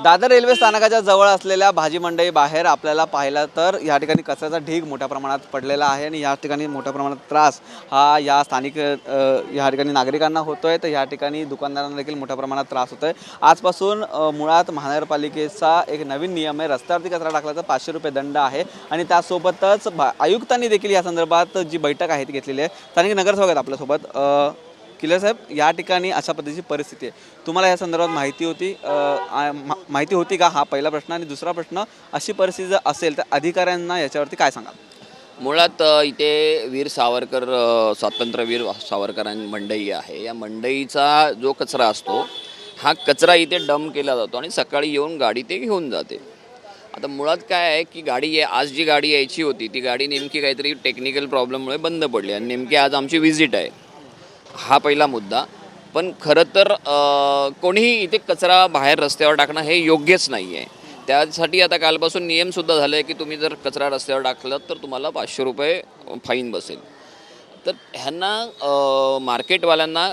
Dadar railway स्थानकाच्या जवळ असलेल्या भाजी मंडई बाहेर आपल्याला पाहिलं तर या ठिकाणी कचऱ्याचा ढीग मोठ्या प्रमाणात पडलेला आहे आणि या ठिकाणी मोठ्या प्रमाणात त्रास हा या स्थानिक या ठिकाणी नागरिकांना होतोय, तर या ठिकाणी दुकानदारांना देखील मोठ्या प्रमाणात त्रास होतोय। आजपासून मुळात महानगरपालिकेचा एक नवीन नियम आहे, रस्त्यावरती कचरा टाकला तर 500 रुपये दंड आहे आणि त्यासोबतच आयुक्तांनी देखील या संदर्भात जी बैठक आहे ती घेतलेली आहे। स्थानिक नगरसेवक आहेत आपल्यासोबत। किल्ले साहेब, या ठिकाणी अशा पद्धतीची परिस्थिती आहे, तुम्हाला या संदर्भात माहिती होती का? हा पहिला प्रश्न। आणि दुसरा प्रश्न, अशी परिस्थिती जर असेल तर अधिकाऱ्यांना याच्यावरती काय सांगाल? मुळात इथे वीर सावरकर स्वातंत्र्यवीर सावरकर मंडई आहे। या मंडईचा जो कचरा असतो हा कचरा इथे डंप केला जातो आणि सकाळी येऊन गाडी ते घेऊन जाते। आता मुळात काय आहे की आज जी गाडी यायची होती ती गाडी नेमकी काहीतरी टेक्निकल प्रॉब्लेममुळे बंद पडली आणि नेमकी आज आमची व्हिजिट आहे, हा पहिला मुद्दा। पण खरं तर कोणीही इथे कचरा बाहेर रस्त्यावर टाकणं हे योग्यच नाही आहे। त्यासाठी आता कालपासून नियमसुद्धा झाला आहे की तुम्ही जर कचरा रस्त्यावर टाकलं तर तुम्हाला 500 रुपये फाईन बसेल। तर ह्यांना मार्केटवाल्यांना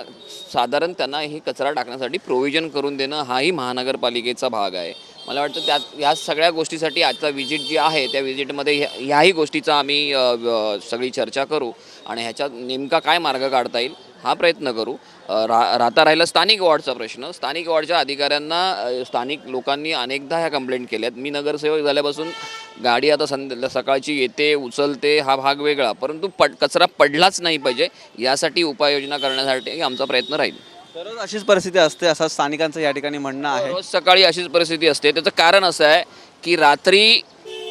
साधारण त्यांना ही कचरा टाकण्यासाठी प्रोव्हिजन करून देणं हाही महानगरपालिकेचा भाग आहे। मला वाटतं ह्या सगळ्या गोष्टीसाठी आजचा व्हिजिट जी आहे त्या व्हिजिटमध्ये ह्याही गोष्टीचा आम्ही सगळी चर्चा करू आणि ह्याच्यात नेमका काय मार्ग काढता येईल हा प्रयत्न करू। राहिला स्थानिक वॉर्डचा प्रश्न। स्थानिक वॉर्डच्या अधिकाऱ्यांना स्थानिक लोकांनी अनेकदा ह्या कंप्लेंट केल्यात। मी नगरसेवक झाल्यापासून गाडी आता सकाळची येते उचलते हा भाग वेगळा, परंतु कचरा पडलाच नाही पाहिजे यासाठी उपाययोजना करण्यासाठी आमचा प्रयत्न राहील। दररोज अशीच परिस्थिती असते असं स्थानिकांचं या ठिकाणी म्हणणं आहे? रोज सकाळी अशीच परिस्थिती असते। त्याचं कारण असं आहे की रात्री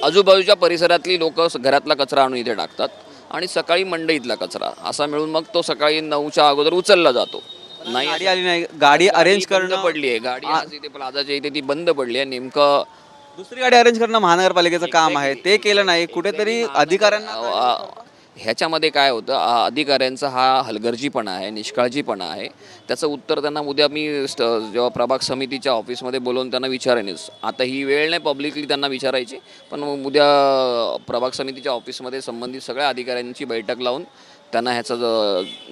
आजूबाजूच्या परिसरातली लोक घरातला कचरा आणून इथे टाकतात आणि सकाळी मंडईतला कचरा असा मिळून मग तो सकाळी 9च्या अगोदर उचलला जातो। नाही गाडी आली नाही, गाडी अरेंज करणं पडली आहे, गाडी आज इथे प्लाझाच्या इथे ती बंद पडली आहे। नेमकं दुसरी गाडी अरेंज करणं महानगरपालिकेचं काम आहे, ते केलं नाही। कुठेतरी अधिकाऱ्यांना ह्याच्यामध्ये काय होतं, अधिकाऱ्यांचा हा हलगर्जीपणा आहे, निष्काळजीपणा आहे। त्याचं उत्तर त्यांना उद्या मी जेव्हा प्रभाग समितीच्या ऑफिसमध्ये बोलवून त्यांना विचारेनच। आता ही वेळ नाही पब्लिकली त्यांना विचारायची, पण उद्या प्रभाग समितीच्या ऑफिसमध्ये संबंधित सगळ्या अधिकाऱ्यांची बैठक लावून त्यांना ह्याचा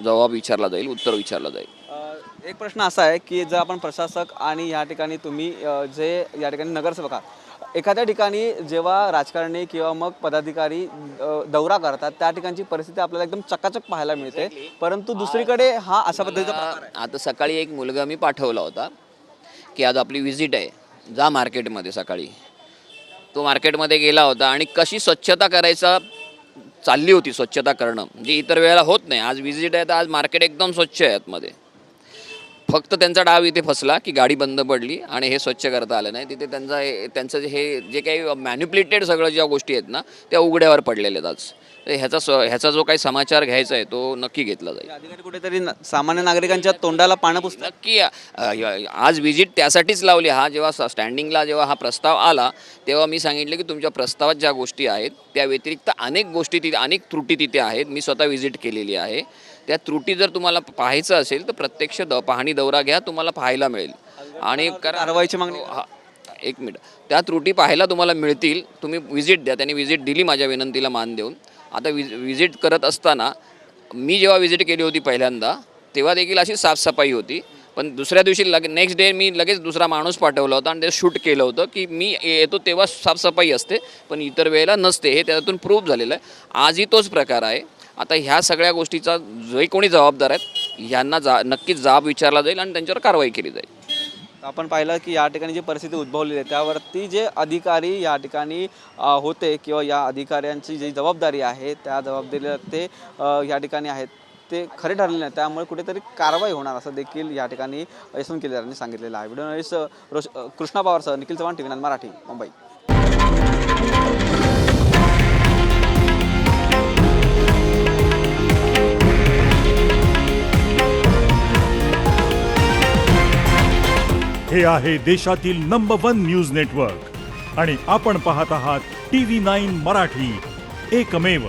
जबाब विचारला जाईल, उत्तर विचारलं जाईल। एक प्रश्न असा आहे की जर आपण प्रशासक आणि या ठिकाणी तुम्ही जे या ठिकाणी नगरसेवक आहात, एखाद्या ठिकाणी जेव्हा राजकारणी किंवा मग पदाधिकारी दौरा करतात त्या ठिकाणची परिस्थिती आपल्याला एकदम चकाचक पाहायला मिळते, परंतु दुसरीकडे हा अशा पद्धतीचा प्रकार आहे। आता सकाळी एक मुलगा मी पाठवला होता की आज आपली व्हिजिट आहे, जा मार्केटमध्ये। सकाळी तो मार्केटमध्ये गेला होता आणि कशी स्वच्छता करायचा चालली होती, स्वच्छता करणं म्हणजे इतर वेळेला होत नाही। आज व्हिजिट आहे तर आज मार्केट एकदम स्वच्छ आहे आतमध्ये, फक्त त्यांचा डाव इथे फसला की गाडी बंद पडली आणि हे स्वच्छ करता आलं नाही। तिथे त्यांचं हे जे काही मॅन्युप्युलेटेड सगळं ज्या गोष्टी आहेत ना त्या उघड्यावर पडलेल्या आहेत आज। तर ह्याचा जो काही समाचार घ्यायचा आहे तो नक्की घेतला जाईल। अधिकारी कुठेतरी सामान्य नागरिकांच्या तोंडाला पानं पुसतात नक्की। आज व्हिजिट त्यासाठीच लावली। जेव्हा स्टँडिंगला जेव्हा हा प्रस्ताव आला तेव्हा मी सांगितलं की तुमच्या प्रस्तावात ज्या गोष्टी आहेत त्या व्यतिरिक्त अनेक गोष्टी तिथे, अनेक त्रुटी तिथे आहेत। मी स्वतः व्हिजिट केलेली आहे। त्या त्रुटी जर तुम्हाला पाहायचं असेल तर प्रत्यक्ष पाहणी दौरा घ्या, तुम्हाला पाहायला मिळेल। आणि कारवाईची मागणी एक मिनिट, त्या त्रुटी पाहायला तुम्हाला मिळतील। तुम्ही व्हिजिट द्या। त्यांनी व्हिजिट दिली माझ्या विनंतीला मान देऊन। आता व्हिजिट करत असताना मी जेव्हा व्हिजिट केली होती पहिल्यांदा तेव्हा देखील अशी साफसफाई होती, पण दुसऱ्या दिवशी नेक्स्ट डे मी लगेच दुसरा माणूस पाठवला होता आणि ते शूट केलं होतं की मी येतो तेव्हा साफसफाई असते पण इतर वेळेला नसते। हे त्यातून प्रूव्ह झालेलं आहे। आजही तोच प्रकार आहे। आता ह्या सगळ्या गोष्टीचा जे कोणी जबाबदार आहेत ह्यांना नक्कीच जाब विचारला जाईल आणि त्यांच्यावर कारवाई केली जाईल। आपण पाहिलं की या ठिकाणी जी परिस्थिती उद्भवलेली आहे त्यावरती जे अधिकारी या ठिकाणी होते किंवा या अधिकाऱ्यांची जी जबाबदारी आहे त्या जबाबदारीला ते या ठिकाणी आहेत ते खरे ठरलेले नाही, त्यामुळे कुठेतरी कारवाई होणार असं देखील या ठिकाणी यशवंत केदारांनी सांगितलेलं आहे। व्हिडिओ कृष्णा पवारसह निखिल चव्हाण, TV9 मराठी, मुंबई। हे आहे देशातील नंबर 1 न्यूज नेटवर्क आणि आपण पाहत आहात TV9 मराठी, एकमेव।